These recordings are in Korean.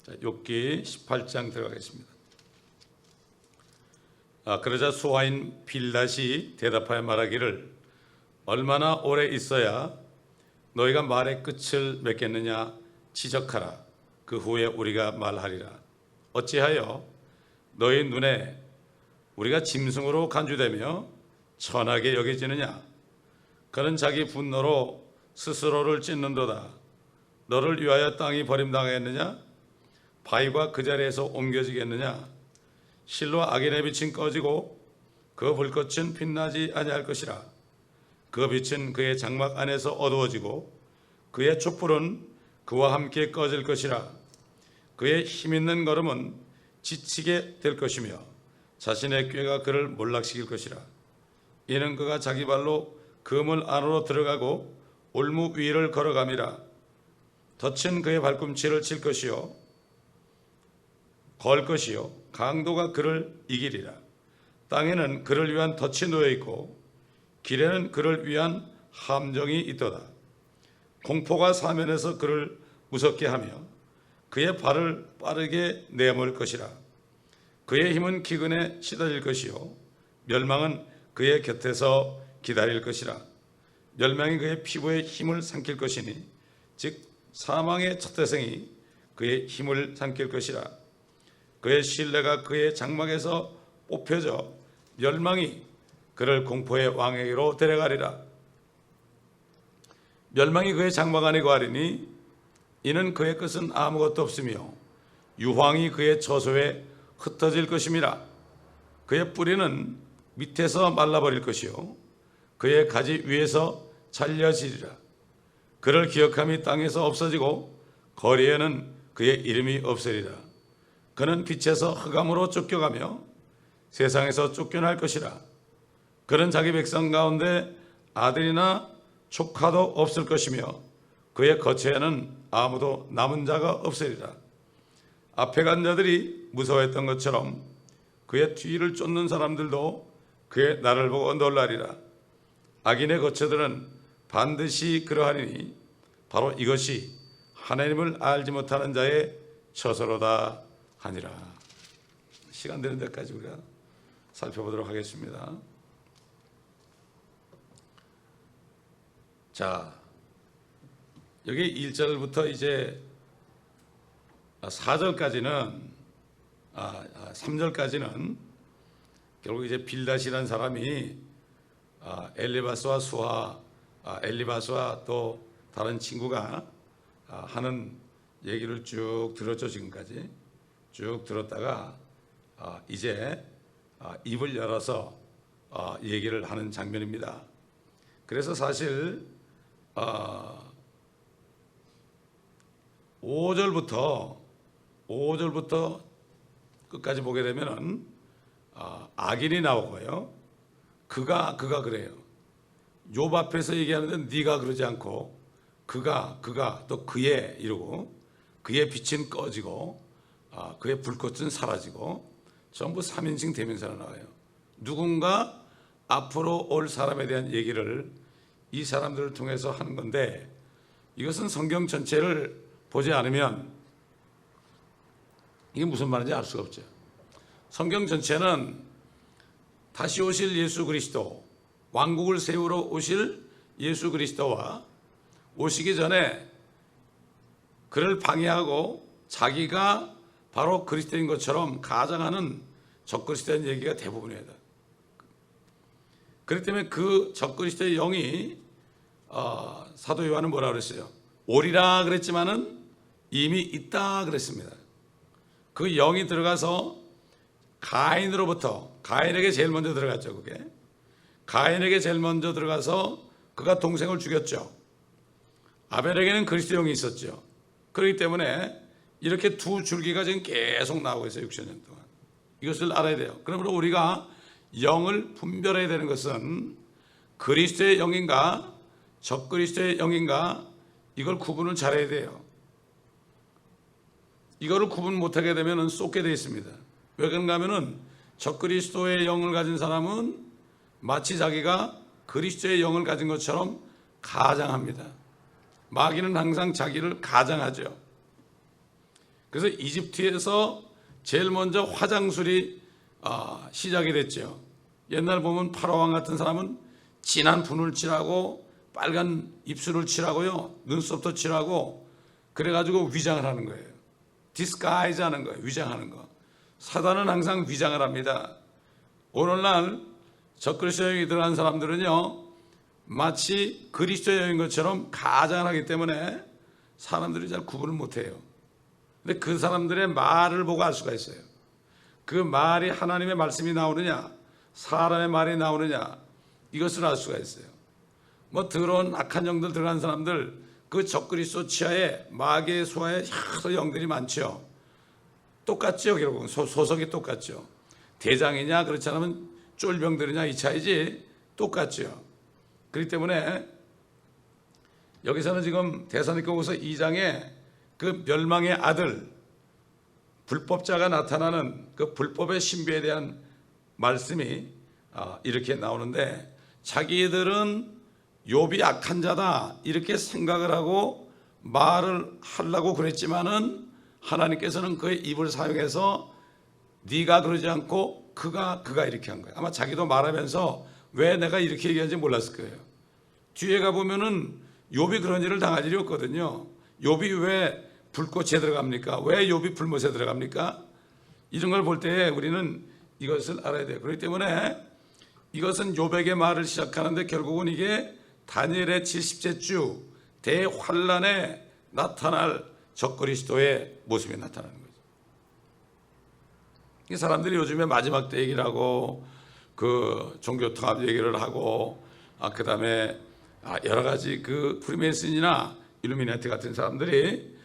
자, 욥기 18장 들어가겠습니다. 그러자 수하인 빌닷이 대답하여 말하기를 얼마나 오래 있어야 너희가 말의 끝을 맺겠느냐. 지적하라. 그 후에 우리가 말하리라. 어찌하여 너희 눈에 우리가 짐승으로 간주되며 천하게 여겨지느냐. 그는 자기 분노로 스스로를 찢는도다. 너를 위하여 땅이 버림당하겠느냐. 바위가 그 자리에서 옮겨지겠느냐. 실로 악인의 빛은 꺼지고 그 불꽃은 빛나지 아니할 것이라. 그 빛은 그의 장막 안에서 어두워지고 그의 촛불은 그와 함께 꺼질 것이라. 그의 힘있는 걸음은 지치게 될 것이며 자신의 꾀가 그를 몰락시킬 것이라. 이는 그가 자기 발로 그물 안으로 들어가고 올무 위를 걸어감이라. 덫은 그의 발꿈치를 칠 것이요 걸 것이요 강도가 그를 이기리라. 땅에는 그를 위한 덫이 놓여 있고 길에는 그를 위한 함정이 있도다. 공포가 사면에서 그를 무섭게 하며 그의 발을 빠르게 내몰 것이라. 그의 힘은 기근에 시달릴 것이요 멸망은 그의 곁에서 기다릴 것이라. 멸망이 그의 피부에 힘을 삼킬 것이니 즉 사망의 첫 태생이 그의 힘을 삼킬 것이라. 그의 신뢰가 그의 장막에서 뽑혀져 멸망이 그를 공포의 왕에게로 데려가리라. 멸망이 그의 장막 안에 거하리니 이는 그의 끝은 아무것도 없으며 유황이 그의 처소에 흩어질 것임이라. 그의 뿌리는 밑에서 말라버릴 것이요 그의 가지 위에서 잘려지리라. 그를 기억함이 땅에서 없어지고 거리에는 그의 이름이 없으리라. 그는 빛에서 흑암으로 쫓겨가며 세상에서 쫓겨날 것이라. 그는 자기 백성 가운데 아들이나 조카도 없을 것이며 그의 거처에는 아무도 남은 자가 없으리라. 앞에 간 자들이 무서워했던 것처럼 그의 뒤를 쫓는 사람들도 그의 날을 보고 놀라리라. 악인의 거처들은 반드시 그러하리니 바로 이것이 하나님을 알지 못하는 자의 처소로다 하니라. 시간 되는 데까지 우리가 살펴보도록 하겠습니다. 자, 여기 1절부터 이제 4절까지는 3절까지는 결국 이제 빌닷이라는 사람이 엘리바스와 수하, 엘리바스와 또 다른 친구가 하는 얘기를 쭉 들었죠. 지금까지 쭉 들었다가 이제 입을 열어서 얘기를 하는 장면입니다. 그래서 사실 5절부터 끝까지 보게 되면은 악인이 나오고요. 그가 그래요. 욥 앞에서 얘기하는데 네가 그러지 않고 그가 또 그의 이러고 그의 빛은 꺼지고 그의 불꽃은 사라지고 전부 3인칭 대명사로 나와요. 누군가 앞으로 올 사람에 대한 얘기를 이 사람들을 통해서 하는 건데 이것은 성경 전체를 보지 않으면 이게 무슨 말인지 알 수가 없죠. 성경 전체는 다시 오실 예수 그리스도, 왕국을 세우러 오실 예수 그리스도와 오시기 전에 그를 방해하고 자기가 바로 그리스도인 것처럼 가장하는 적그리스도인 얘기가 대부분이다. 그렇기 때문에 그 적그리스도의 영이 사도 요한은 뭐라 그랬어요? 오리라 그랬지만은 이미 있다 그랬습니다. 그 영이 들어가서 가인에게 제일 먼저 들어갔죠. 그게 가인에게 제일 먼저 들어가서 그가 동생을 죽였죠. 아벨에게는 그리스도 영이 있었죠. 그렇기 때문에 이렇게 두 줄기가 지금 계속 나오고 있어요. 6,000년 동안. 이것을 알아야 돼요. 그러므로 우리가 영을 분별해야 되는 것은 그리스도의 영인가 적그리스도의 영인가 이걸 구분을 잘해야 돼요. 이거를 구분 못하게 되면 쏟게 되어 있습니다. 왜 그런가 하면은 적그리스도의 영을 가진 사람은 마치 자기가 그리스도의 영을 가진 것처럼 가장합니다. 마귀는 항상 자기를 가장하죠. 그래서 이집트에서 제일 먼저 화장술이 시작이 됐죠. 옛날 보면 파라왕 같은 사람은 진한 분을 칠하고 빨간 입술을 칠하고요, 눈썹도 칠하고 그래가지고 위장을 하는 거예요. 디스가이즈 하는 거예요. 위장하는 거. 사단은 항상 위장을 합니다. 오늘날 적그리스도 여행이 들어간 사람들은요, 마치 그리스도 여행인 것처럼 가장을 하기 때문에 사람들이 잘 구분을 못해요. 근데 그 사람들의 말을 보고 알 수가 있어요. 그 말이 하나님의 말씀이 나오느냐, 사람의 말이 나오느냐, 이것을 알 수가 있어요. 뭐 더러운 악한 영들 들어간 사람들, 그 적그리스도 치하에 마귀의 소하에 여러 영들이 많죠. 똑같죠. 결국은 소속이 똑같죠. 대장이냐 그렇지 않으면 쫄병들이냐 이 차이지 똑같죠. 그렇기 때문에 여기서는 지금 데살로니가후서 2장에 그 멸망의 아들 불법자가 나타나는 그 불법의 신비에 대한 말씀이 이렇게 나오는데, 자기들은 욥이 악한 자다 이렇게 생각을 하고 말을 하려고 그랬지만은 하나님께서는 그의 입을 사용해서 네가 그러지 않고 그가 이렇게 한 거예요. 아마 자기도 말하면서 왜 내가 이렇게 얘기하는지 몰랐을 거예요. 뒤에 가보면은 욥이 그런 일을 당할 일이 없거든요. 욥이 왜 불꽃에 들어갑니까? 왜 욥이 불못에 들어갑니까? 이런 걸 볼 때 우리는 이것을 알아야 돼요. 그렇기 때문에 이것은 욥에게 말을 시작하는데 결국은 이게 다니엘의 70째 주 대환란에 나타날 적그리스도의 모습이 나타나는 거죠. 이 사람들이 요즘에 마지막 때 얘기를 하고 그 종교통합 얘기를 하고 그 다음에 여러 가지 그 프리메이슨이나 일루미나티 같은 사람들이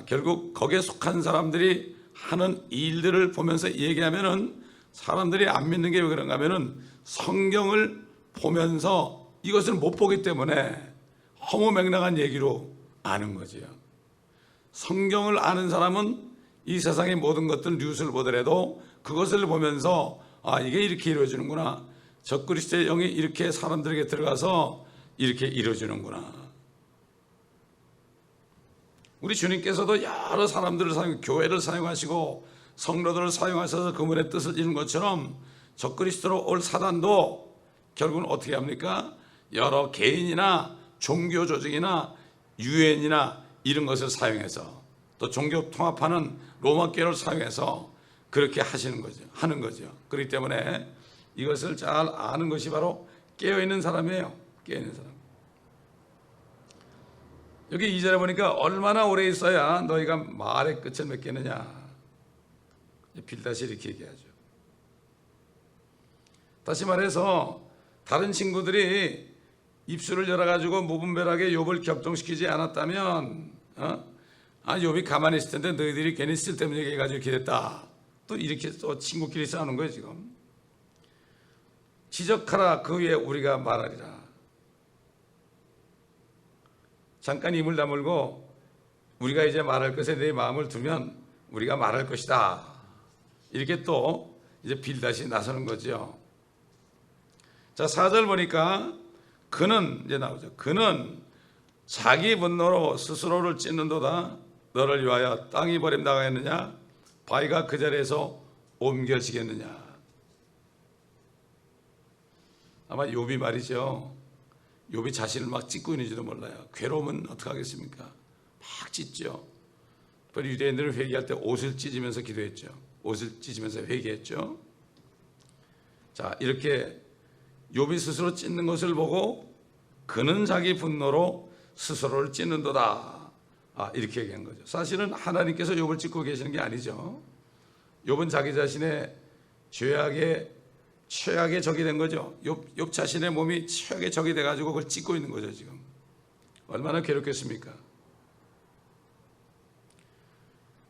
결국 거기에 속한 사람들이 하는 일들을 보면서 얘기하면은 사람들이 안 믿는 게 왜 그런가 하면은 성경을 보면서 이것을 못 보기 때문에 허무맹랑한 얘기로 아는 거지요. 성경을 아는 사람은 이 세상의 모든 것들 뉴스를 보더라도 그것을 보면서 이게 이렇게 이루어지는구나, 적그리스도의 영이 이렇게 사람들에게 들어가서 이렇게 이루어지는구나. 우리 주님께서도 여러 사람들을 교회를 사용하시고 성도들을 사용하셔서 그분의 뜻을 이루는 것처럼 적그리스도로 올 사단도 결국은 어떻게 합니까? 여러 개인이나 종교 조직이나 유엔이나 이런 것을 사용해서 또 종교 통합하는 로마 교회를 사용해서 그렇게 하는 거죠. 그렇기 때문에 이것을 잘 아는 것이 바로 깨어있는 사람이에요. 깨어있는 사람. 여기 2절에 보니까 얼마나 오래 있어야 너희가 말의 끝을 맺겠느냐. 빌닷이 이렇게 얘기하죠. 다시 말해서 다른 친구들이 입술을 열어가지고 무분별하게 욥을 격동시키지 않았다면 욥이 가만히 있을 텐데 너희들이 괜히 쓸데없는 얘기 해가지고 이렇게 됐다. 또 이렇게 또 친구끼리 싸우는 거예요 지금. 지적하라 그 위에 우리가 말하리라. 잠깐 입을 다물고 우리가 이제 말할 것에 내 마음을 두면 우리가 말할 것이다. 이렇게 또 이제 빌닷이 나서는 거죠. 자, 4절 보니까 그는 이제 나오죠. 그는 자기 분노로 스스로를 찢는도다. 너를 위하여 땅이 버림당하였느냐? 바위가 그 자리에서 옮겨지겠느냐? 아마 욥이 말이죠. 욥이 자신을 막 찢고 있는지도 몰라요. 괴로우면 어떡하겠습니까? 막 찢죠. 유대인들은 회개할 때 옷을 찢으면서 기도했죠. 옷을 찢으면서 회개했죠. 자, 이렇게 욥이 스스로 찢는 것을 보고 그는 자기 분노로 스스로를 찢는도다. 이렇게 얘기한 거죠. 사실은 하나님께서 욥을 찢고 계시는 게 아니죠. 욥은 자기 자신의 최악의 적이 된 거죠. 욥 자신의 몸이 최악의 적이 돼가지고 그걸 찢고 있는 거죠 지금. 얼마나 괴롭겠습니까?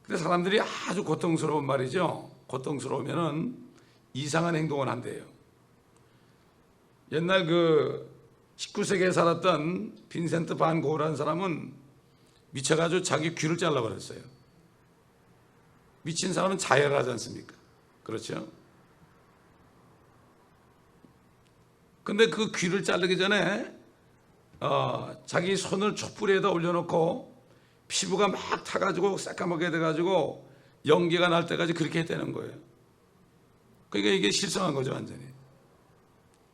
근데 사람들이 아주 고통스러운 말이죠. 고통스러우면은 이상한 행동을 한대요. 옛날 그 19세기에 살았던 빈센트 반 고흐라는 사람은 미쳐가지고 자기 귀를 잘라버렸어요. 미친 사람은 자해를 하지 않습니까? 그렇죠? 근데 그 귀를 자르기 전에 자기 손을 촛불에다 올려놓고 피부가 막 타가지고 새까맣게 돼가지고 연기가 날 때까지 그렇게 했다는 거예요. 그러니까 이게 실성한 거죠, 완전히.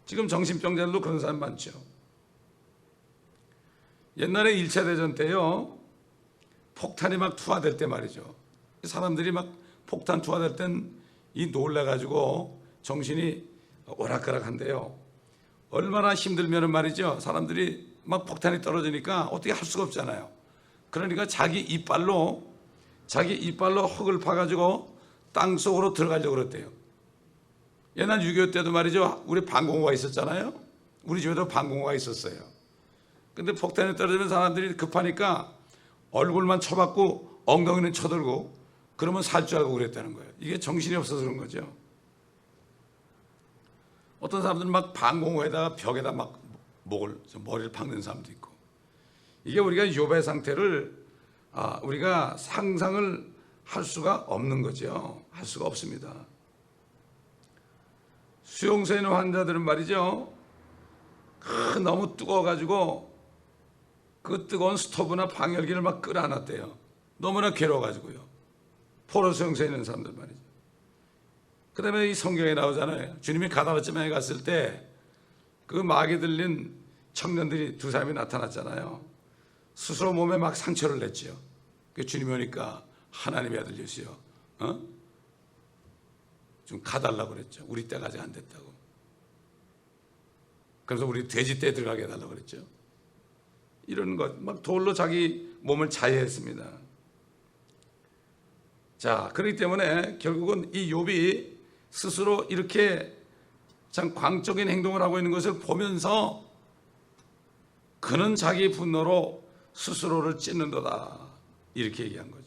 지금 정신병자들도 그런 사람 많죠. 옛날에 1차 대전 때요, 폭탄이 막 투하될 때 말이죠. 사람들이 막 폭탄 투하될 땐 이 놀래가지고 정신이 오락가락한데요. 얼마나 힘들면은 말이죠. 사람들이 막 폭탄이 떨어지니까 어떻게 할 수가 없잖아요. 그러니까 자기 이빨로 흙을 파가지고 땅 속으로 들어가려고 그랬대요. 옛날 6.25 때도 말이죠. 우리 방공호가 있었잖아요. 우리 집에도 방공호가 있었어요. 근데 폭탄이 떨어지면 사람들이 급하니까 얼굴만 쳐박고 엉덩이는 쳐들고 그러면 살 줄 알고 그랬다는 거예요. 이게 정신이 없어서 그런 거죠. 어떤 사람들은 막 방공호에다가 벽에다 막 머리를 박는 사람도 있고. 이게 우리가 욥의 상태를 우리가 상상을 할 수가 없는 거죠. 할 수가 없습니다. 수용소에 있는 환자들은 말이죠. 너무 뜨거워가지고 그 뜨거운 스토브나 방열기를 막 끌어안았대요. 너무나 괴로워가지고요. 포로 수용소에 있는 사람들 말이죠. 그 다음에 이 성경에 나오잖아요. 주님이 가다라쯤에 갔을 때 그 마귀 들린 청년들이 두 사람이 나타났잖아요. 스스로 몸에 막 상처를 냈죠. 그 주님이 오니까 하나님의 아들 예수여, 좀 가달라고 그랬죠. 우리 때가 아직 안 됐다고. 그래서 우리 돼지 때 들어가게 해달라고 그랬죠. 이런 것, 막 돌로 자기 몸을 자해했습니다. 자, 그렇기 때문에 결국은 이 욥이 스스로 이렇게 참 광적인 행동을 하고 있는 것을 보면서 그는 자기 분노로 스스로를 찢는도다. 이렇게 얘기한 거죠.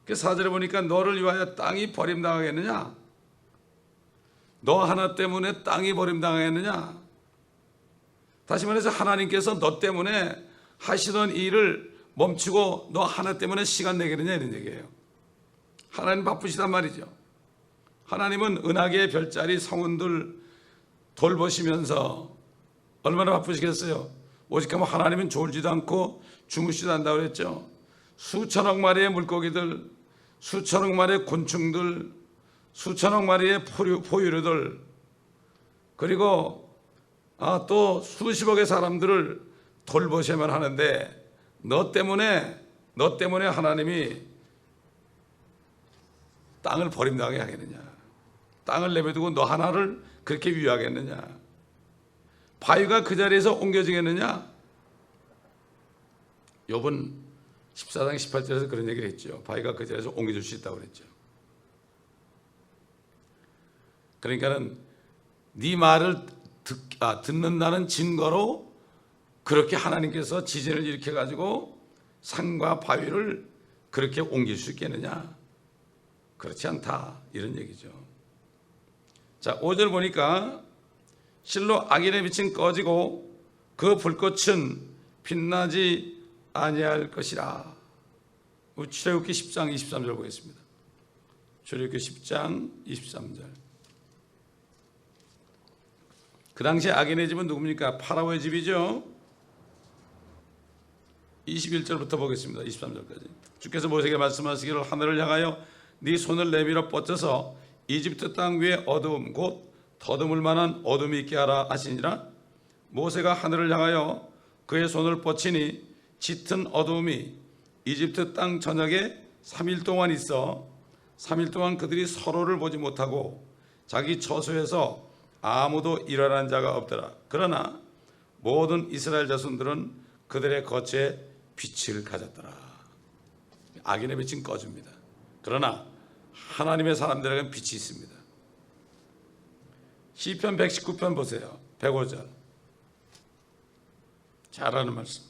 그 4절에 보니까 너를 위하여 땅이 버림당하겠느냐? 너 하나 때문에 땅이 버림당하겠느냐? 다시 말해서 하나님께서 너 때문에 하시던 일을 멈추고 너 하나 때문에 시간 내겠느냐 이런 얘기예요. 하나님 바쁘시단 말이죠. 하나님은 은하계의 별자리 성운들 돌보시면서 얼마나 바쁘시겠어요. 오직하면 하나님은 졸지도 않고 주무시도 않다고 그랬죠. 수천억 마리의 물고기들, 수천억 마리의 곤충들, 수천억 마리의 포유류들, 그리고 또 수십억의 사람들을 돌보셔야만 하는데 너 때문에 하나님이 땅을 버림당하게 하겠느냐? 땅을 내버려두고 너 하나를 그렇게 위하겠느냐? 바위가 그 자리에서 옮겨지겠느냐? 욥은 14장 18절에서 그런 얘기를 했죠. 바위가 그 자리에서 옮겨질 수 있다고 그랬죠. 그러니까는 네 말을 듣는다는 증거로 그렇게 하나님께서 지진을 일으켜가지고 산과 바위를 그렇게 옮길 수 있겠느냐? 그렇지 않다. 이런 얘기죠. 자, 5절 보니까 실로 악인의 빛은 꺼지고 그 불꽃은 빛나지 아니할 것이라. 출애굽기 10장 23절 보겠습니다. 출애굽기 10장 23절. 그 당시에 악인의 집은 누굽니까? 파라오의 집이죠. 21절부터 보겠습니다. 23절까지. 주께서 모세에게 말씀하시기를 하늘을 향하여 네 손을 내밀어 뻗쳐서 이집트 땅 위에 어두움 곧 더듬을 만한 어둠이 있게 하라 하시니라. 모세가 하늘을 향하여 그의 손을 뻗치니 짙은 어두움이 이집트 땅 전역에 3일 동안 있어 3일 동안 그들이 서로를 보지 못하고 자기 처소에서 아무도 일어난 자가 없더라. 그러나 모든 이스라엘 자손들은 그들의 거처에 빛을 가졌더라. 악인의 빛은 꺼집니다. 그러나 하나님의 사람들에게는 빛이 있습니다. 시편 119편 보세요. 105절. 잘하는 말씀.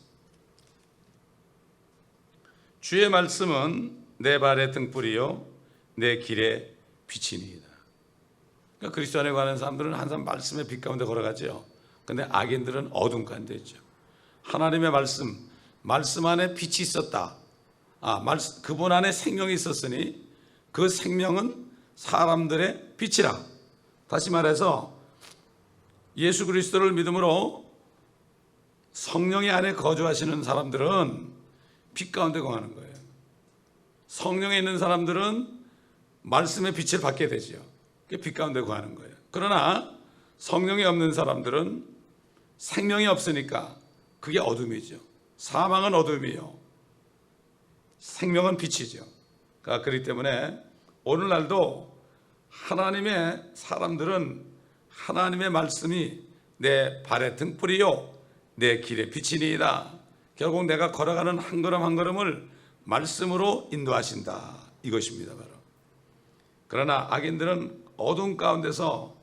주의 말씀은 내 발의 등불이요 내 길의 빛이니이다. 그러니까 그리스도 안에 관한 사람들은 항상 말씀의 빛 가운데 걸어가죠. 그런데 악인들은 어둠 가운데 있죠. 하나님의 말씀 안에 빛이 있었다. 그분 안에 생명이 있었으니 그 생명은 사람들의 빛이라. 다시 말해서 예수 그리스도를 믿음으로 성령이 안에 거주하시는 사람들은 빛 가운데 거하는 거예요. 성령에 있는 사람들은 말씀의 빛을 받게 되죠. 그게 빛 가운데 거하는 거예요. 그러나 성령이 없는 사람들은 생명이 없으니까 그게 어둠이죠. 사망은 어둠이요, 생명은 빛이죠. 그렇기 때문에 오늘날도 하나님의 사람들은 하나님의 말씀이 내 발의 등불이요 내 길의 빛이니이다. 결국 내가 걸어가는 한 걸음 한 걸음을 말씀으로 인도하신다, 이것입니다 바로. 그러나 악인들은 어둠 가운데서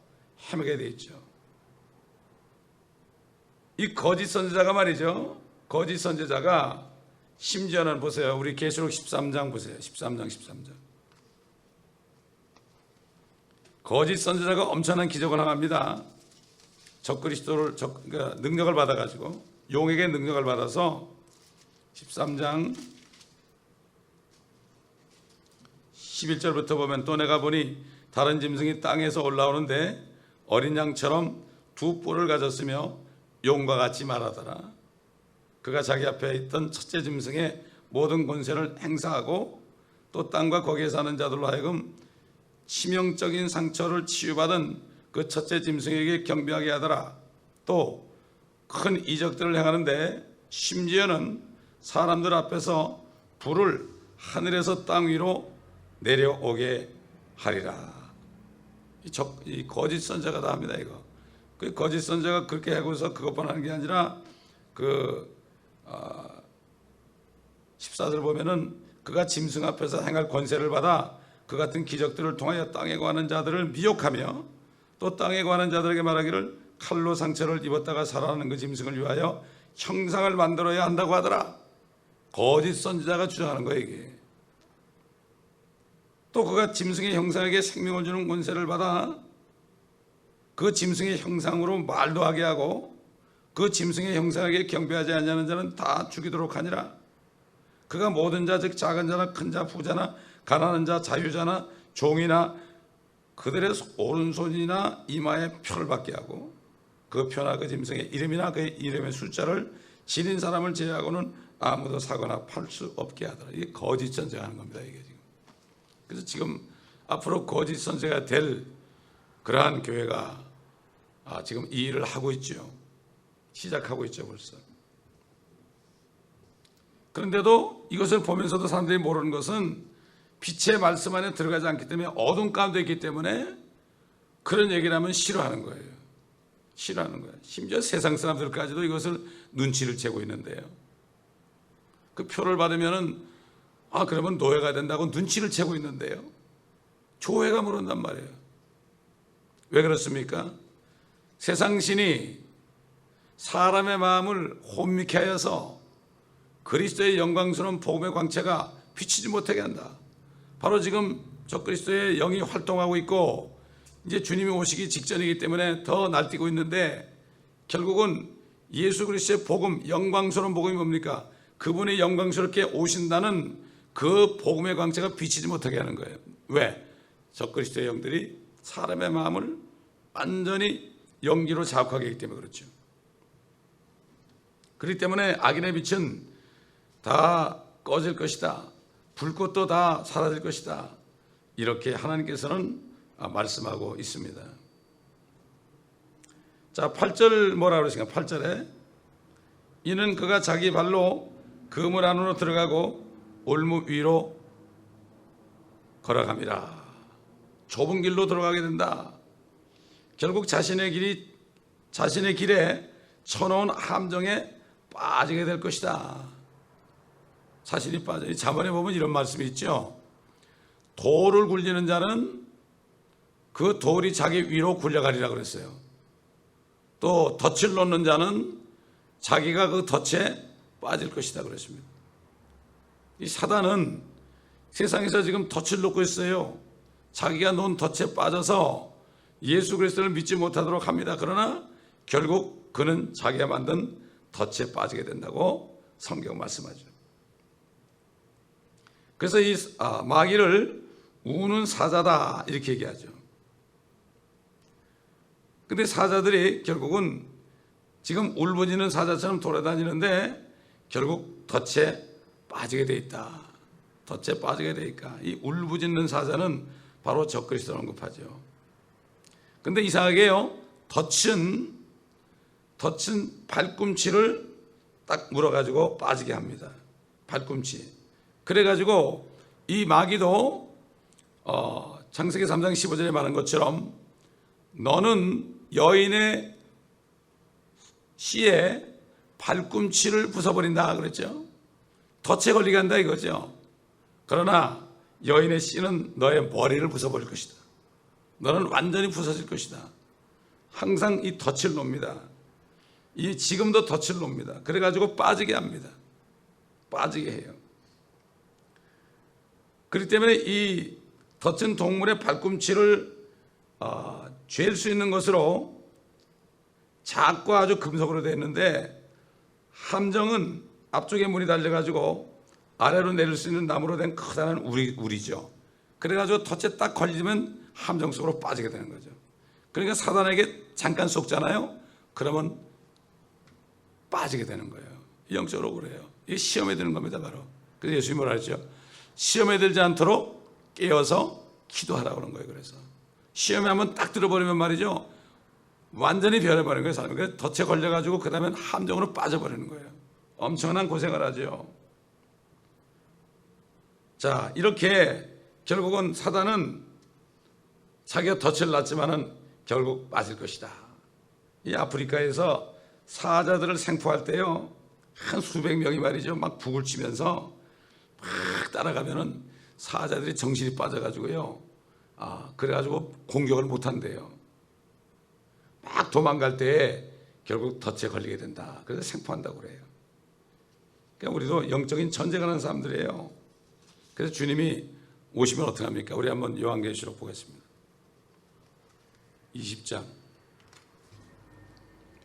헤매게 돼 있죠. 이 거짓 선지자가 말이죠, 거짓 선지자가 심지어는 보세요, 우리 계시록 13장 보세요. 13장 거짓 선지자가 엄청난 기적을 행합니다. 적그리스도를 그러니까 능력을 받아가지고, 용에게 능력을 받아서 13장 11절부터 보면, 또 내가 보니 다른 짐승이 땅에서 올라오는데 어린 양처럼 두 뿔을 가졌으며 용과 같이 말하더라. 그가 자기 앞에 있던 첫째 짐승의 모든 권세를 행사하고 또 땅과 거기에 사는 자들로 하여금 치명적인 상처를 치유받은 그 첫째 짐승에게 경배하게 하더라. 또 큰 이적들을 행하는데 심지어는 사람들 앞에서 불을 하늘에서 땅 위로 내려오게 하리라. 이 거짓 선지자가 다 합니다. 이거 그 거짓 선지자가 그렇게 하고서 그것만 하는 게 아니라 14절 보면은 그가 짐승 앞에서 행할 권세를 받아 그 같은 기적들을 통하여 땅에 거하는 자들을 미혹하며 또 땅에 거하는 자들에게 말하기를 칼로 상처를 입었다가 살아나는 그 짐승을 위하여 형상을 만들어야 한다고 하더라. 거짓 선지자가 주장하는 거예요 이게. 또 그가 짐승의 형상에게 생명을 주는 권세를 받아 그 짐승의 형상으로 말도 하게 하고 그 짐승의 형상에게 경배하지 않냐는 자는 다 죽이도록 하니라. 그가 모든 자, 즉 작은 자나 큰 자, 부자나 가난한 자, 자유자나 종이나 그들의 오른손이나 이마에 표를 받게 하고 그 표나 그 짐승의 이름이나 그의 이름의 숫자를 지닌 사람을 제외하고는 아무도 사거나 팔 수 없게 하더라. 이게 거짓 선지자가 하는 겁니다 이게 지금. 그래서 지금 앞으로 거짓 선지자가 될 그러한 교회가 지금 이 일을 하고 있죠. 시작하고 있죠 벌써. 그런데도 이것을 보면서도 사람들이 모르는 것은 빛의 말씀 안에 들어가지 않기 때문에, 어둠 가운데 있기 때문에 그런 얘기를 하면 싫어하는 거예요. 싫어하는 거예요. 심지어 세상 사람들까지도 이것을 눈치를 채고 있는데요. 그 표를 받으면은 그러면 노예가 된다고 눈치를 채고 있는데요. 조회가 모른단 말이에요. 왜 그렇습니까? 세상 신이 사람의 마음을 혼미케 하여서 그리스도의 영광스러운 복음의 광채가 비치지 못하게 한다. 바로 지금 적그리스도의 영이 활동하고 있고 이제 주님이 오시기 직전이기 때문에 더 날뛰고 있는데, 결국은 예수 그리스도의 복음, 영광스러운 복음이 뭡니까? 그분이 영광스럽게 오신다는 그 복음의 광채가 비치지 못하게 하는 거예요. 왜? 적그리스도의 영들이 사람의 마음을 완전히 연기로 자극하게 하기 때문에 그렇죠. 그렇기 때문에 악인의 빛은 다 꺼질 것이다. 불꽃도 다 사라질 것이다. 이렇게 하나님께서는 말씀하고 있습니다. 자, 8절 뭐라 그러십니까? 8절에 이는 그가 자기 발로 그물 안으로 들어가고 올무 위로 걸어갑니다. 좁은 길로 들어가게 된다. 결국 자신의 길에 쳐놓은 함정에 빠지게 될 것이다. 자신이 빠져. 자문에 보면 이런 말씀이 있죠. 돌을 굴리는 자는 그 돌이 자기 위로 굴려가리라 그랬어요. 또 덫을 놓는 자는 자기가 그 덫에 빠질 것이다 그랬습니다. 이 사단은 세상에서 지금 덫을 놓고 있어요. 자기가 놓은 덫에 빠져서 예수 그리스도를 믿지 못하도록 합니다. 그러나 결국 그는 자기가 만든 덫에 빠지게 된다고 성경 말씀하죠. 그래서 이 마귀를 우는 사자다 이렇게 얘기하죠. 근데 사자들이 결국은 지금 울부짖는 사자처럼 돌아다니는데 결국 덫에 빠지게 돼 있다. 덫에 빠지게 되니까 이 울부짖는 사자는 바로 적그리스도를 언급하죠. 근데 이상하게요, 덫은 발꿈치를 딱 물어가지고 빠지게 합니다. 발꿈치. 그래가지고 이 마귀도 창세기 3장 15절에 말한 것처럼 너는 여인의 씨에 발꿈치를 부숴버린다 그랬죠. 덫에 걸리게 한다 이거죠. 그러나 여인의 씨는 너의 머리를 부숴버릴 것이다. 너는 완전히 부서질 것이다. 항상 이 덫을 놉니다. 이 지금도 덫을 놉니다. 그래가지고 빠지게 합니다. 빠지게 해요. 그렇기 때문에 이 덫은 동물의 발꿈치를 쥘 수 있는 것으로 작고 아주 금속으로 되어 있는데, 함정은 앞쪽에 문이 달려가지고 아래로 내릴 수 있는 나무로 된 커다란 우리죠. 그래가지고 덫에 딱 걸리면 함정 속으로 빠지게 되는 거죠. 그러니까 사단에게 잠깐 속잖아요. 그러면 빠지게 되는 거예요. 영적으로 그래요. 이게 시험에 드는 겁니다, 바로. 그래서 예수님이 뭐라 했죠? 시험에 들지 않도록 깨어서 기도하라고 그런 거예요. 그래서 시험에 한번 딱 들어버리면 말이죠, 완전히 변해버리는 거예요, 사람이. 그래서 덫에 걸려가지고 그 다음엔 함정으로 빠져버리는 거예요. 엄청난 고생을 하죠. 자, 이렇게 결국은 사단은 자기가 덫을 놨지만은 결국 빠질 것이다. 이 아프리카에서 사자들을 생포할 때요, 한 수백 명이 말이죠, 막 북을 치면서 막 따라가면은 사자들이 정신이 빠져가지고요, 그래가지고 공격을 못 한대요. 막 도망갈 때 결국 덫에 걸리게 된다. 그래서 생포한다고 그래요. 그러니까 우리도 영적인 전쟁을 하는 사람들이에요. 그래서 주님이 오시면 어떻게 합니까? 우리 한번 요한계시록 보겠습니다. 20장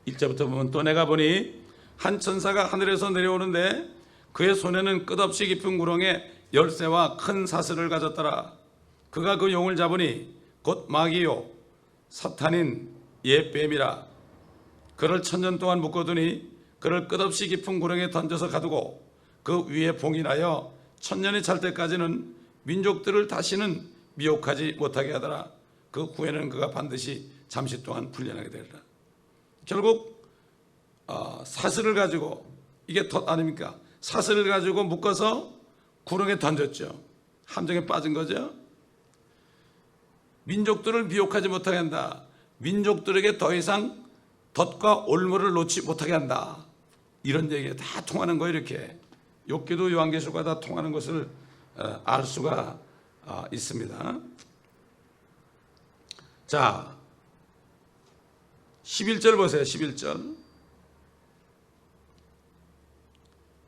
1절부터 보면, 또 내가 보니 한 천사가 하늘에서 내려오는데 그의 손에는 끝없이 깊은 구렁에 열쇠와 큰 사슬을 가졌더라. 그가 그 용을 잡으니 곧 마귀요 사탄인 옛 뱀이라. 그를 1000년 동안 묶어두니 그를 끝없이 깊은 구렁에 던져서 가두고 그 위에 봉인하여 1000년이 찰 때까지는 민족들을 다시는 미혹하지 못하게 하더라. 그 후에는 그가 반드시 잠시 동안 풀려나게 되리라. 결국 사슬을 가지고, 이게 덫 아닙니까? 사슬을 가지고 묶어서 구렁에 던졌죠. 함정에 빠진 거죠. 민족들을 미혹하지 못하게 한다. 민족들에게 더 이상 덫과 올무를 놓지 못하게 한다. 이런 얘기가 다 통하는 거예요. 이렇게 욥기도 요한계시록과 다 통하는 것을 알 수가 있습니다. 자, 11절 보세요. 11절.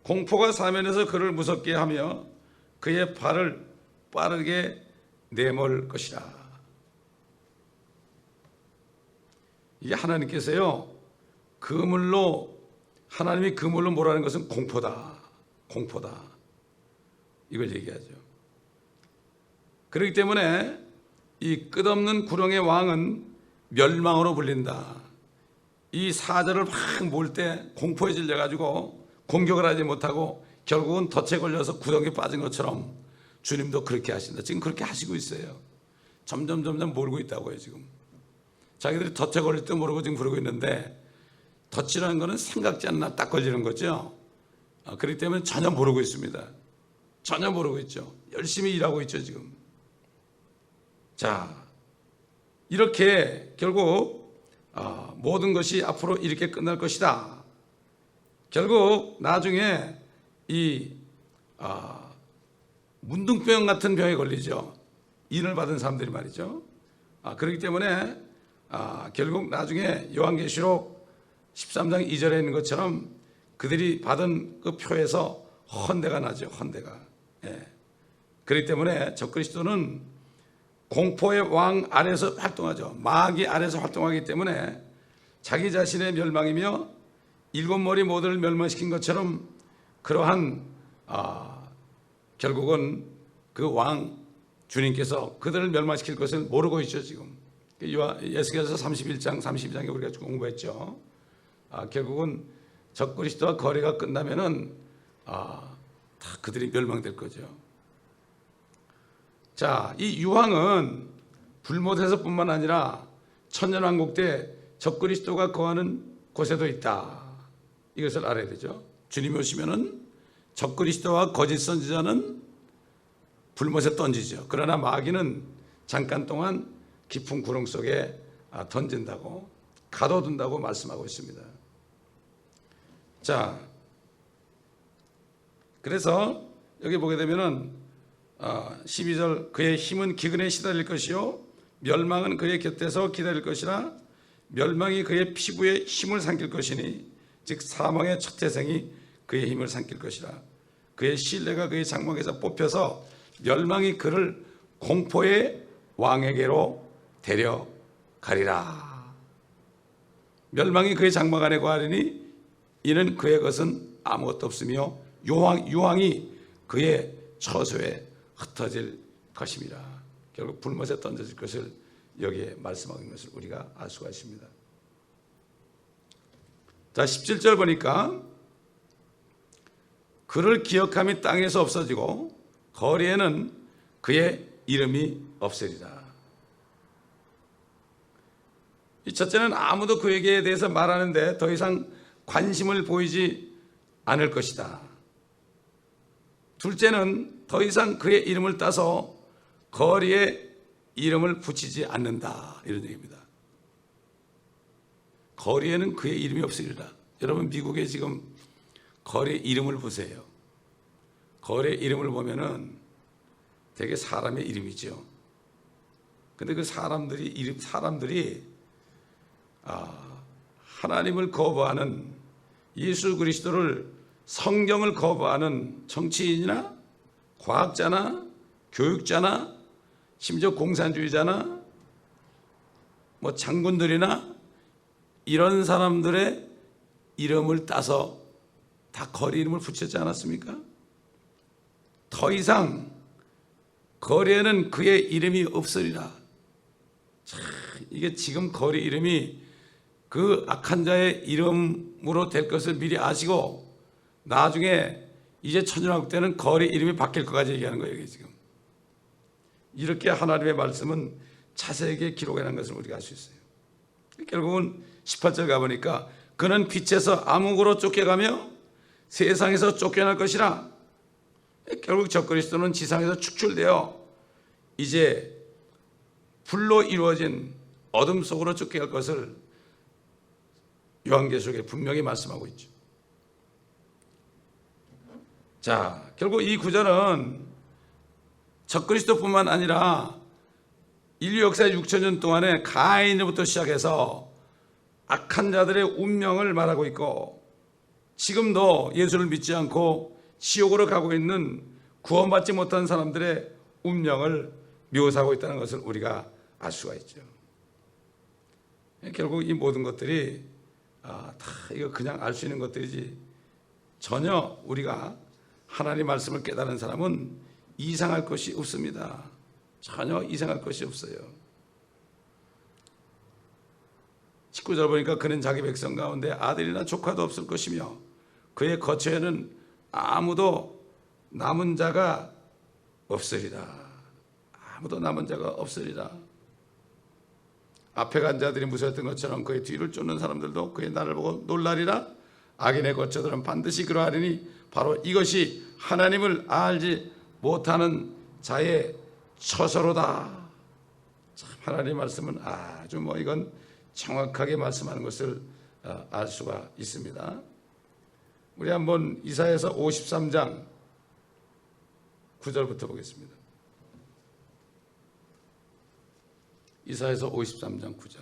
공포가 사면에서 그를 무섭게 하며 그의 발을 빠르게 내몰 것이라. 이게 하나님께서요, 하나님이 그물로 몰아내는 것은 공포다. 공포다. 이걸 얘기하죠. 그렇기 때문에 이 끝없는 구렁의 왕은 멸망으로 불린다. 이 사자를 막 몰 때 공포에 질려가지고 공격을 하지 못하고 결국은 덫에 걸려서 구덩이에 빠진 것처럼 주님도 그렇게 하신다. 지금 그렇게 하시고 있어요. 점점 모르고 있다고요. 지금 자기들이 덫에 걸릴 때 모르고 지금 그러고 있는데, 덫이라는 거는 생각지 않나 딱 걸리는 거죠. 그렇기 때문에 전혀 모르고 있습니다. 전혀 모르고 있죠. 열심히 일하고 있죠 지금. 자, 이렇게 결국 모든 것이 앞으로 이렇게 끝날 것이다. 결국 나중에 이 문둥병 같은 병에 걸리죠. 인을 받은 사람들이 말이죠. 그렇기 때문에 결국 나중에 요한계시록 13장 2절에 있는 것처럼 그들이 받은 그 표에서 헌대가 나죠. 헌대가. 예. 그렇기 때문에 적그리스도는 공포의 왕 아래서 활동하죠. 마귀 아래서 활동하기 때문에 자기 자신의 멸망이며 일곱 머리 모두를 멸망시킨 것처럼 그러한 결국은 그 왕 주님께서 그들을 멸망시킬 것을 모르고 있죠 지금. 에스겔서 31장 32장에 우리가 공부했죠. 결국은 적그리스도와 거래가 끝나면은 다 그들이 멸망될 거죠. 자, 이 유황은 불못에서뿐만 아니라 천년왕국 때 적그리스도가 거하는 곳에도 있다. 이것을 알아야 되죠. 주님이 오시면은 적그리스도와 거짓 선지자는 불못에 던지죠. 그러나 마귀는 잠깐 동안 깊은 구렁 속에 던진다고, 가둬둔다고 말씀하고 있습니다. 자, 그래서 여기 보게 되면은 12절, 그의 힘은 기근에 시달릴 것이요 멸망은 그의 곁에서 기다릴 것이라. 멸망이 그의 피부에 힘을 삼킬 것이니 즉 사망의 첫 태생이 그의 힘을 삼킬 것이라. 그의 신뢰가 그의 장막에서 뽑혀서 멸망이 그를 공포의 왕에게로 데려가리라. 멸망이 그의 장막 안에 거하리니 이는 그의 것은 아무것도 없으며 유황이 그의 처소에 흩어질 것입니다. 결국 불못에 던져질 것을 여기에 말씀하고 있는 것을 우리가 알 수가 있습니다. 자, 17절 보니까 그를 기억함이 땅에서 없어지고 거리에는 그의 이름이 없으리라. 이 첫째는 아무도 그에게 대해서 말하는데 더 이상 관심을 보이지 않을 것이다. 둘째는 더 이상 그의 이름을 따서 거리에 이름을 붙이지 않는다. 이런 얘기입니다. 거리에는 그의 이름이 없으리라. 여러분 미국에 지금 거리에 이름을 보세요. 거리에 이름을 보면은 되게 사람의 이름이죠. 근데 그 사람들이 하나님을 거부하는, 예수 그리스도를, 성경을 거부하는 정치인이나 과학자나 교육자나 심지어 공산주의자나 뭐 장군들이나 이런 사람들의 이름을 따서 다 거리 이름을 붙였지 않았습니까? 더 이상 거리에는 그의 이름이 없으리라. 참, 이게 지금 거리 이름이 그 악한 자의 이름으로 될 것을 미리 아시고 나중에 이제 천년왕국 때는 거리 이름이 바뀔 것까지 얘기하는 거예요. 이게 지금 이렇게 하나님의 말씀은 자세하게 기록해 놓은 것을 우리가 알 수 있어요. 결국은 18절 가보니까 그는 빛에서 암흑으로 쫓겨가며 세상에서 쫓겨날 것이라. 결국 적그리스도는 지상에서 축출되어 이제 불로 이루어진 어둠 속으로 쫓겨갈 것을 요한계시록에 분명히 말씀하고 있죠. 자, 결국 이 구절은 적그리스도뿐만 아니라 인류 역사 6천년 동안에 가인으로부터 시작해서 악한 자들의 운명을 말하고 있고, 지금도 예수를 믿지 않고 지옥으로 가고 있는 구원받지 못한 사람들의 운명을 묘사하고 있다는 것을 우리가 알 수가 있죠. 결국 이 모든 것들이 다 이거 그냥 알 수 있는 것들이지, 전혀 우리가 하나님 말씀을 깨달은 사람은 이상할 것이 없습니다. 전혀 이상할 것이 없어요. 19절 보니까 그는 자기 백성 가운데 아들이나 조카도 없을 것이며 그의 거처에는 아무도 남은 자가 없으리라. 아무도 남은 자가 없으리라. 앞에 간 자들이 무서웠던 것처럼 그의 뒤를 쫓는 사람들도 그의 날을 보고 놀라리라. 악인의 거처들은 반드시 그러하리니 바로 이것이 하나님을 알지 못하는 자의 처소로다. 참, 하나님의 말씀은 아주 이건 정확하게 말씀하는 것을 알 수가 있습니다. 우리 한번 이사야서 53장 9절부터 보겠습니다. 이사야서 53장 9절.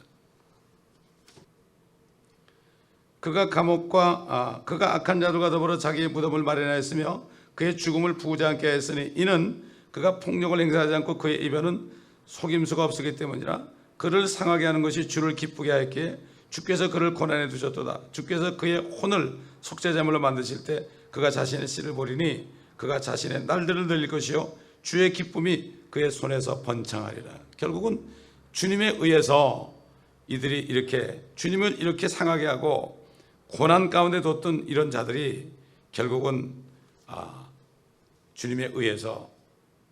그가 악한 자들과 더불어 자기의 무덤을 마련하였으며 그의 죽음을 부우지 않게 했으니 이는 그가 폭력을 행사하지 않고 그의 입에는 속임수가 없었기 때문이라. 그를 상하게 하는 것이 주를 기쁘게 하였기에 주께서 그를 고난에 두셨도다. 주께서 그의 혼을 속죄제물로 만드실 때 그가 자신의 씨를 보리니 그가 자신의 날들을 늘릴 것이요 주의 기쁨이 그의 손에서 번창하리라. 결국은 주님에 의해서 이들이 이렇게 주님을 이렇게 상하게 하고 고난 가운데 뒀던 이런 자들이 결국은 주님에 의해서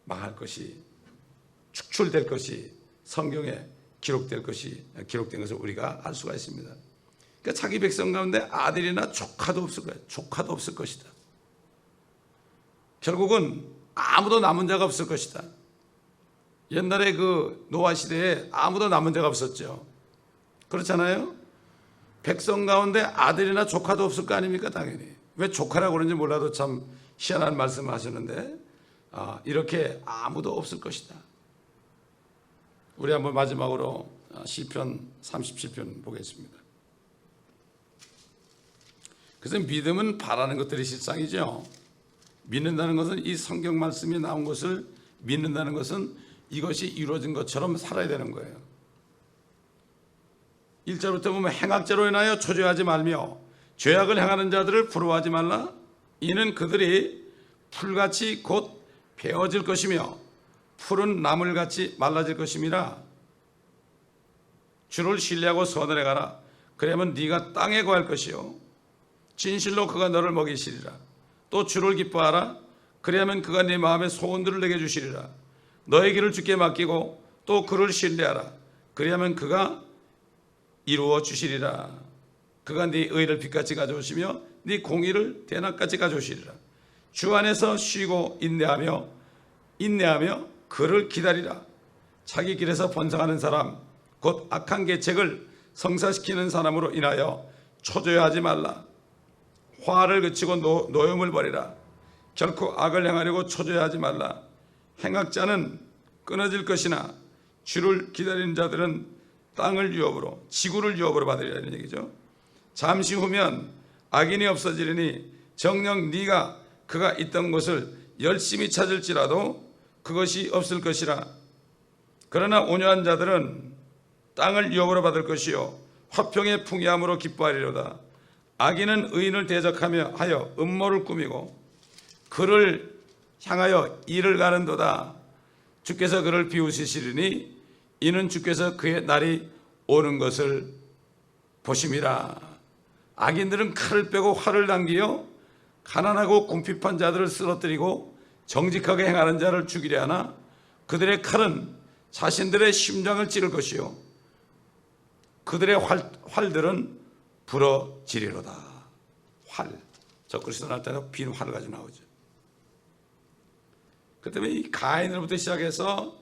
망할 것이, 축출될 것이 성경에 기록된 것을 우리가 알 수가 있습니다. 그러니까 자기 백성 가운데 아들이나 조카도 없을 거예요. 조카도 없을 것이다. 결국은 아무도 남은 자가 없을 것이다. 옛날에 그 노아 시대에 아무도 남은 자가 없었죠. 그렇잖아요. 백성 가운데 아들이나 조카도 없을 거 아닙니까? 당연히. 왜 조카라고 그러는지 몰라도 참 희한한 말씀을 하시는데 이렇게 아무도 없을 것이다. 우리 한번 마지막으로 시편 37편 보겠습니다. 그래서 믿음은 바라는 것들이 실상이죠. 믿는다는 것은 이 성경 말씀이 나온 것을 믿는다는 것은 이것이 이루어진 것처럼 살아야 되는 거예요. 1절부터 보면 행악죄로 인하여 초조하지 말며 죄악을 행하는 자들을 부러워하지 말라. 이는 그들이 풀같이 곧 베어질 것이며 푸른 나물같이 말라질 것임이라. 주를 신뢰하고 선을 행하라. 그러면 네가 땅에 거할 것이요 진실로 그가 너를 먹이시리라. 또 주를 기뻐하라. 그러면 그가 네 마음의 소원들을 내게 주시리라. 너의 길을 주께 맡기고 또 그를 신뢰하라. 그러면 그가 이루어 주시리라. 그가 네 의를 빛같이 가져오시며 네 공의를 대낮같이 가져오시리라. 주 안에서 쉬고 인내하며 그를 기다리라. 자기 길에서 번성하는 사람 곧 악한 계책을 성사시키는 사람으로 인하여 초조해하지 말라. 화를 그치고 노염을 버리라. 결코 악을 행하려고 초조해하지 말라. 행악자는 끊어질 것이나 주를 기다리는 자들은 땅을 유업으로, 지구를 유업으로 받으리라는 얘기죠. 잠시 후면 악인이 없어지리니 정녕 네가 그가 있던 곳을 열심히 찾을지라도 그것이 없을 것이라. 그러나 온유한 자들은 땅을 유업으로 받을 것이요 화평의 풍요함으로 기뻐하리로다. 악인은 의인을 대적하며 하여 음모를 꾸미고 그를 향하여 일을 가는도다. 주께서 그를 비웃으시리니 이는 주께서 그의 날이 오는 것을 보심이라. 악인들은 칼을 빼고 활을 당기어 가난하고 궁핍한 자들을 쓰러뜨리고 정직하게 행하는 자를 죽이려 하나 그들의 칼은 자신들의 심장을 찌를 것이요 그들의 활들은 부러지리로다. 활, 적그리스도 날 때는 빈 활을 가지고 나오죠. 그 때문에 이 가인으로부터 시작해서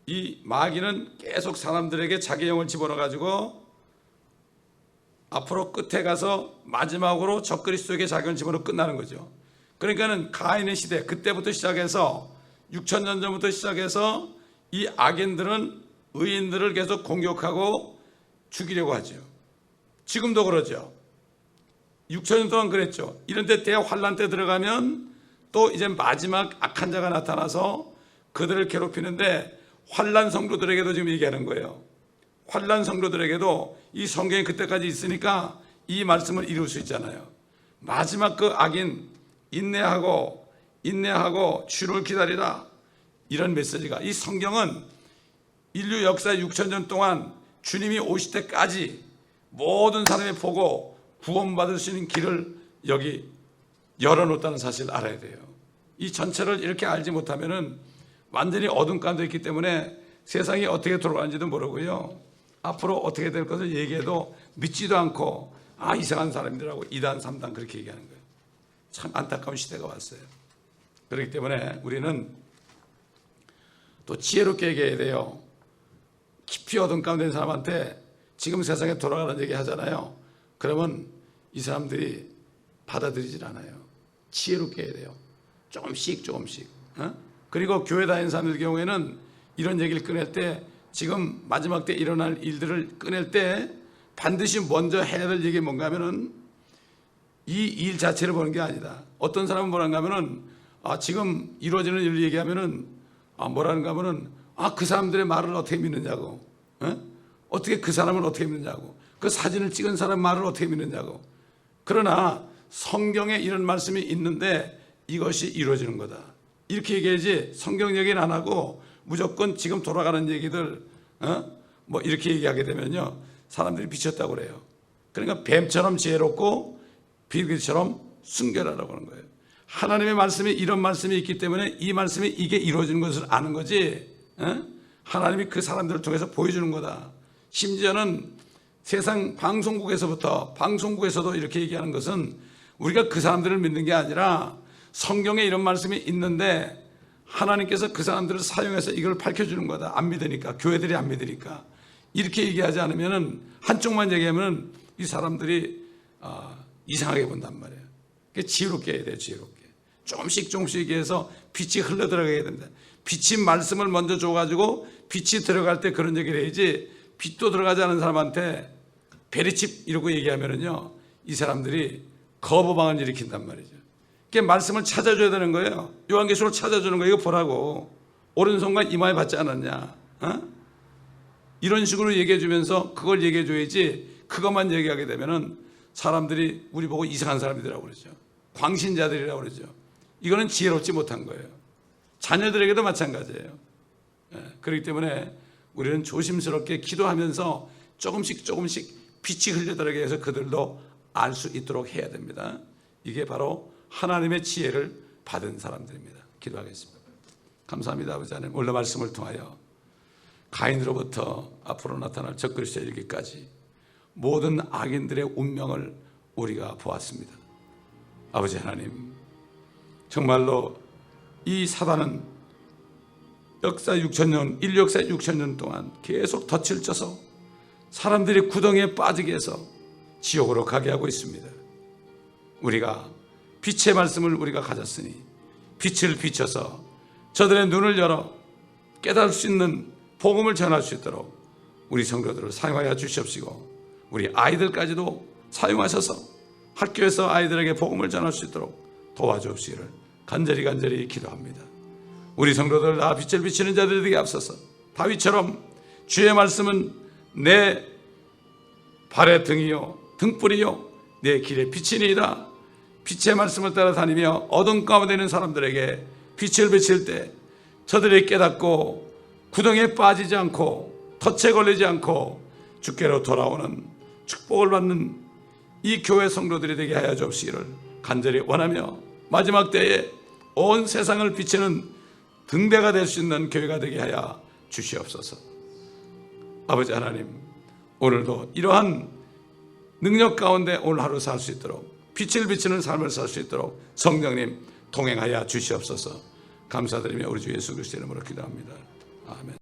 이 마귀는 계속 사람들에게 자기 영을 집어넣어 가지고 앞으로 끝에 가서 마지막으로 적그리스도에게 자기 영을 집어넣어 끝나는 거죠. 그러니까는 가인의 시대, 그때부터 시작해서 6,000년 전부터 시작해서 이 악인들은 의인들을 계속 공격하고 죽이려고 하죠. 지금도 그러죠. 6,000년 동안 그랬죠. 이런 데 대환란 때 들어가면 또 이제 마지막 악한 자가 나타나서 그들을 괴롭히는데 환란 성도들에게도 지금 얘기하는 거예요. 환란 성도들에게도 이 성경이 그때까지 있으니까 이 말씀을 이룰 수 있잖아요. 마지막 그 악인 인내하고 주를 기다리라. 이런 메시지가, 이 성경은 인류 역사 6,000년 동안 주님이 오실 때까지 모든 사람이 보고 구원받을 수 있는 길을 여기 열어놓았다는 사실을 알아야 돼요. 이 전체를 이렇게 알지 못하면은 완전히 어둠 가운데 있기 때문에 세상이 어떻게 돌아가는지도 모르고요. 앞으로 어떻게 될 것을 얘기해도 믿지도 않고 이상한 사람들하고 2단 3단 그렇게 얘기하는 거예요. 참 안타까운 시대가 왔어요. 그렇기 때문에 우리는 또 지혜롭게 얘기해야 돼요. 깊이 어둠 가운데 있는 사람한테 지금 세상에 돌아가는 얘기 하잖아요. 그러면 이 사람들이 받아들이질 않아요. 지혜롭게 해야 돼요. 조금씩. 그리고 교회 다니는 사람들 경우에는 이런 얘기를 꺼낼 때 지금 마지막 때 일어날 일들을 꺼낼 때 반드시 먼저 해야 될 얘기 뭔가 하면은 이 일 자체를 보는 게 아니다. 어떤 사람은 뭐란가 하면은 지금 이루어지는 일을 얘기하면은 뭐라는가 하면은 그 사람들의 말을 어떻게 믿느냐고, 어떻게 그 사람을 어떻게 믿느냐고, 그 사진을 찍은 사람 말을 어떻게 믿느냐고. 그러나 성경에 이런 말씀이 있는데 이것이 이루어지는 거다. 이렇게 얘기하지 성경 얘기는 안 하고 무조건 지금 돌아가는 얘기들 뭐 이렇게 얘기하게 되면요 사람들이 미쳤다고 그래요. 그러니까 뱀처럼 지혜롭고 비둘기처럼 순결하라고 하는 거예요. 하나님의 말씀이 이런 말씀이 있기 때문에 이 말씀이 이게 이루어지는 것을 아는 거지. 하나님이 그 사람들을 통해서 보여주는 거다. 심지어는 세상 방송국에서도 이렇게 얘기하는 것은 우리가 그 사람들을 믿는 게 아니라 성경에 이런 말씀이 있는데 하나님께서 그 사람들을 사용해서 이걸 밝혀주는 거다. 안 믿으니까, 교회들이 안 믿으니까. 이렇게 얘기하지 않으면은, 한쪽만 얘기하면 이 사람들이 이상하게 본단 말이에요. 지혜롭게 해야 돼요. 지혜롭게 조금씩 얘기해서 빛이 흘러들어가게 된다. 빛이 말씀을 먼저 줘가지고 빛이 들어갈 때 그런 얘기를 해야지, 빛도 들어가지 않은 사람한테 베리칩 이러고 얘기하면은요, 이 사람들이 거부방을 일으킨단 말이죠. 그러니까 말씀을 찾아줘야 되는 거예요. 요한계시록을 찾아주는 거예요. 이거 보라고. 오른손과 이마에 받지 않았냐, 이런 식으로 얘기해 주면서 그걸 얘기해 줘야지, 그것만 얘기하게 되면은 사람들이 우리 보고 이상한 사람이라고 그러죠. 광신자들이라고 그러죠. 이거는 지혜롭지 못한 거예요. 자녀들에게도 마찬가지예요. 그렇기 때문에 우리는 조심스럽게 기도하면서 조금씩 빛이 흘려들어가게 해서 그들도 알 수 있도록 해야 됩니다. 이게 바로 하나님의 지혜를 받은 사람들입니다. 기도하겠습니다. 감사합니다. 아버지 하나님, 오늘 말씀을 통하여 가인으로부터 앞으로 나타날 적그리스도에 이르기까지 모든 악인들의 운명을 우리가 보았습니다. 아버지 하나님, 정말로 이 사단은 인류 역사 6,000년 동안 계속 덫을 쪄서 사람들이 구덩이에 빠지게 해서 지옥으로 가게 하고 있습니다. 우리가 빛의 말씀을 우리가 가졌으니 빛을 비춰서 저들의 눈을 열어 깨달을 수 있는 복음을 전할 수 있도록 우리 성도들을 사용하여 주시옵시고, 우리 아이들까지도 사용하셔서 학교에서 아이들에게 복음을 전할 수 있도록 도와주옵시기를 간절히 기도합니다. 우리 성도들 다 빛을 비치는 자들이 되게 앞서서 다윗처럼 주의 말씀은 내 발의 등이요 등불이요 내 길의 빛이니이다. 빛의 말씀을 따라 다니며 어둠 가운데 있는 사람들에게 빛을 비칠 때 저들이 깨닫고 구덩이에 빠지지 않고 덫에 걸리지 않고 주께로 돌아오는 축복을 받는 이 교회 성도들이 되게 하여 주옵시기를 간절히 원하며, 마지막 때에 온 세상을 비치는 등대가 될 수 있는 교회가 되게 하여 주시옵소서. 아버지 하나님, 오늘도 이러한 능력 가운데 오늘 하루 살 수 있도록, 빛을 비치는 삶을 살 수 있도록 성령님 동행하여 주시옵소서. 감사드리며 우리 주 예수 그리스도의 이름으로 기도합니다. 아멘.